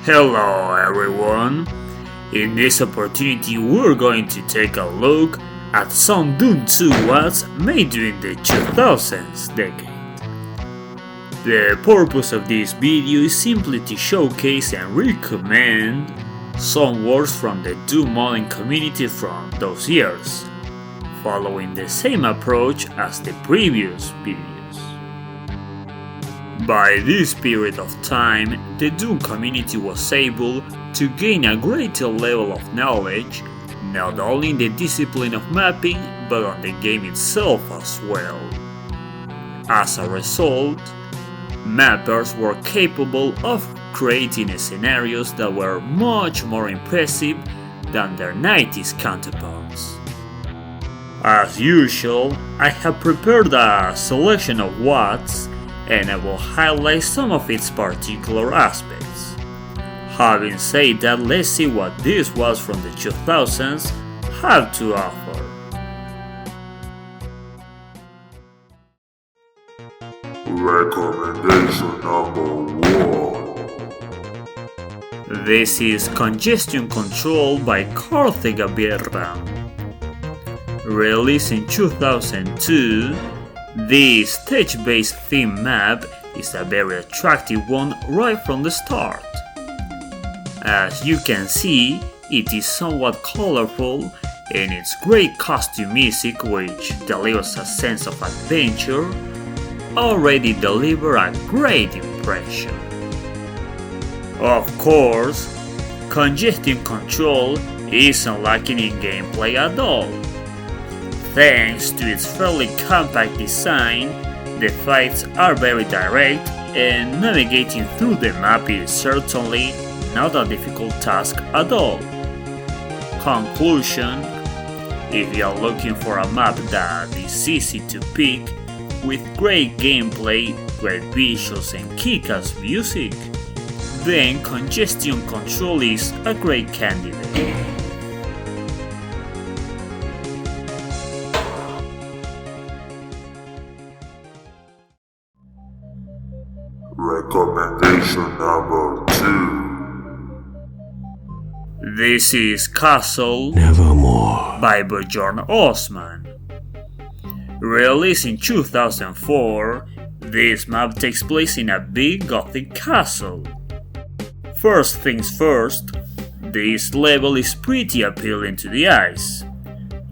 Hello everyone! In this opportunity we're going to take a look at some Doom 2 mods made during the 2000s decade. The purpose of this video is simply to showcase and recommend some works from the Doom modding community from those years, following the same approach as the previous videos. By this period of time, the Doom community was able to gain a greater level of knowledge, not only in the discipline of mapping, but on the game itself as well. As a result, mappers were capable of creating scenarios that were much more impressive than their 90s counterparts. As usual, I have prepared a selection of WOTs, and I will highlight some of its particular aspects. Having said that, let's see what this was from the 2000s have to offer. Recommendation number 1. This is Congestion Control by Karlsson. Released in 2002, this stage-based theme map is a very attractive one right from the start. As you can see, it is somewhat colorful and its great costume music, which delivers a sense of adventure, already deliver a great impression. Of course, Congestion Control isn't lacking in gameplay at all. Thanks to its fairly compact design, the fights are very direct, and navigating through the map is certainly not a difficult task at all. Conclusion: if you are looking for a map that is easy to pick, with great gameplay, great visuals and kick-ass music, then Congestion Control is a great candidate. Recommendation number 2. This is Castle Nevermore by Bjorn Osman. Released in 2004, this map takes place in a big gothic castle. First things first, this level is pretty appealing to the eyes.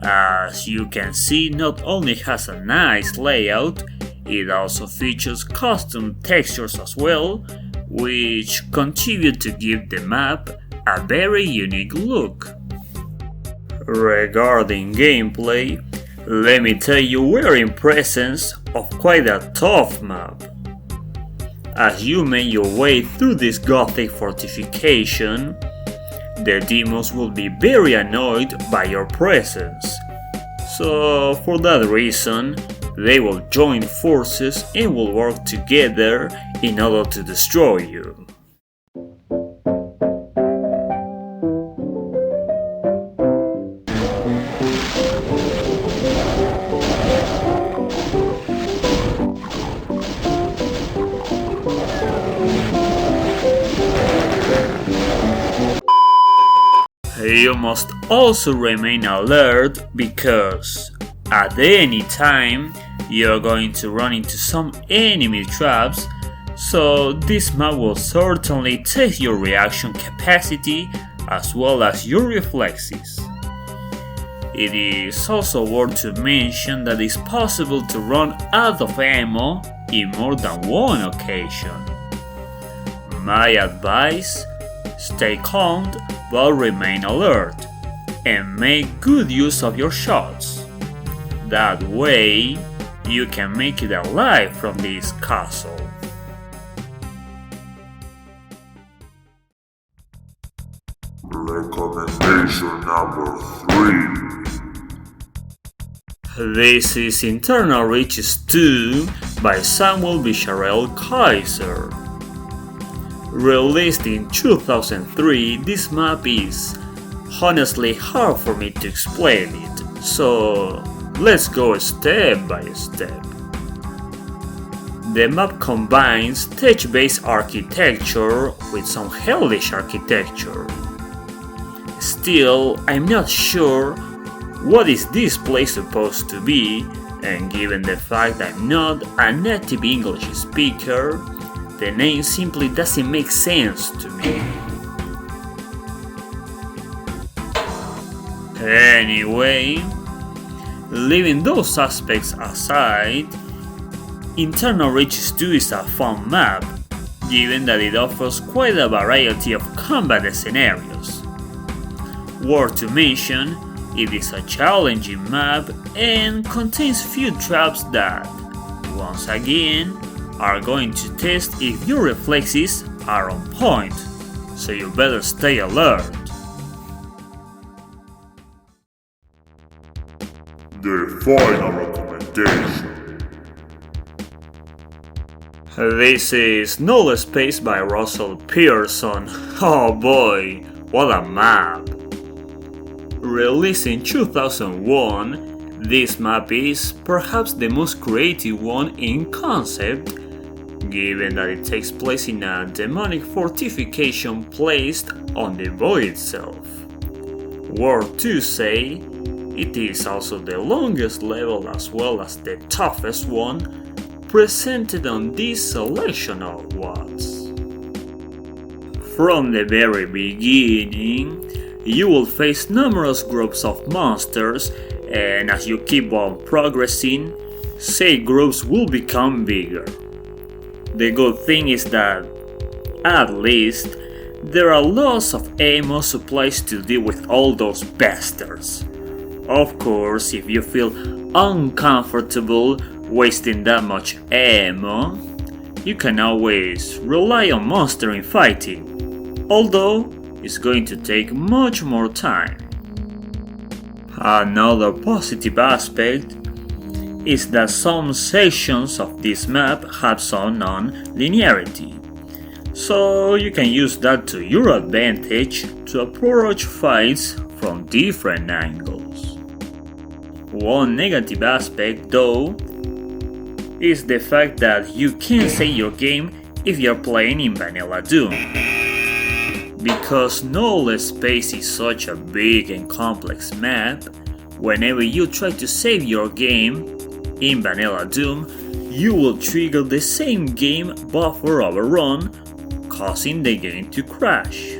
As you can see, not only has a nice layout, it also features custom textures as well, which contribute to give the map a very unique look. Regarding gameplay, let me tell you we're in presence of quite a tough map. As you make your way through this gothic fortification, the demons will be very annoyed by your presence. So for that reason, they will join forces and will work together in order to destroy you. You must also remain alert because at any time you're going to run into some enemy traps, so this map will certainly test your reaction capacity as well as your reflexes. It is also worth to mention that it's possible to run out of ammo in more than one occasion. My advice: stay calm but remain alert, and make good use of your shots. That way, you can make it alive from this castle. Recommendation number 3. This is Internal Reaches 2 by Samuel Bicharel Kaiser. Released in 2003, this map is honestly hard for me to explain it, so let's go step by step. The map combines stage-based architecture with some hellish architecture. Still, I'm not sure what is this place supposed to be, and given the fact I'm not a native English speaker, the name simply doesn't make sense to me. Anyway, leaving those aspects aside, Internal Reaches 2 is a fun map, given that it offers quite a variety of combat scenarios. Worth to mention, it is a challenging map and contains few traps that, once again, are going to test if your reflexes are on point, so you better stay alert. The final recommendation. This is Null Space by Russell Pearson. Oh boy, what a map! Released in 2001, this map is perhaps the most creative one in concept, given that it takes place in a demonic fortification placed on the void itself. Worth to say, it is also the longest level as well as the toughest one presented on this selection of WADs. From the very beginning, you will face numerous groups of monsters, and as you keep on progressing, said groups will become bigger. The good thing is that, at least, there are lots of ammo supplies to deal with all those bastards. Of course, if you feel uncomfortable wasting that much ammo, you can always rely on monstering fighting, although it's going to take much more time. Another positive aspect is that some sections of this map have some non-linearity, so you can use that to your advantage to approach fights from different angles. One negative aspect, though, is the fact that you can't save your game if you're playing in Vanilla Doom. Because Null Space is such a big and complex map, whenever you try to save your game in Vanilla Doom, you will trigger the same game buffer overrun, causing the game to crash.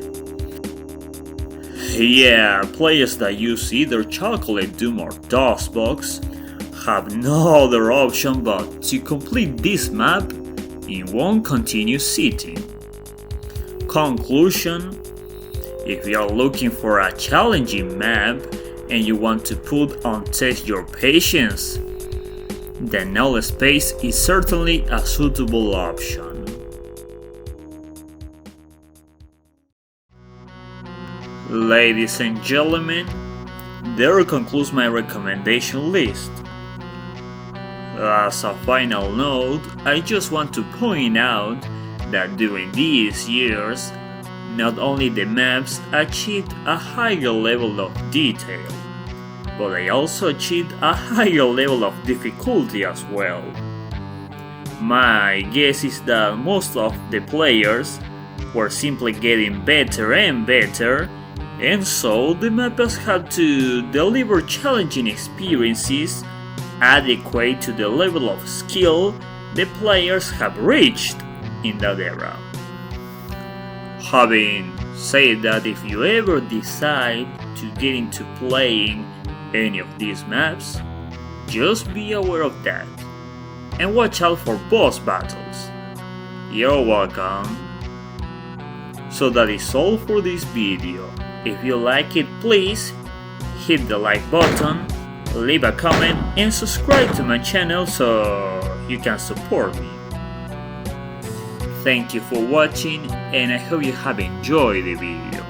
Yeah, players that use either Chocolate Doom or DOSBox have no other option but to complete this map in one continuous sitting. Conclusion: if you are looking for a challenging map and you want to put on test your patience, then Null Space is certainly a suitable option. Ladies and gentlemen, there concludes my recommendation list. As a final note, I just want to point out that during these years, not only the maps achieved a higher level of detail, but they also achieved a higher level of difficulty as well. My guess is that most of the players were simply getting better and better, and so the mappers had to deliver challenging experiences adequate to the level of skill the players have reached in that era. Having said that, if you ever decide to get into playing any of these maps, just be aware of that and watch out for boss battles. You're welcome. So that is all for this video. If you like it, please hit the like button, leave a comment and subscribe to my channel so you can support me. Thank you for watching and I hope you have enjoyed the video.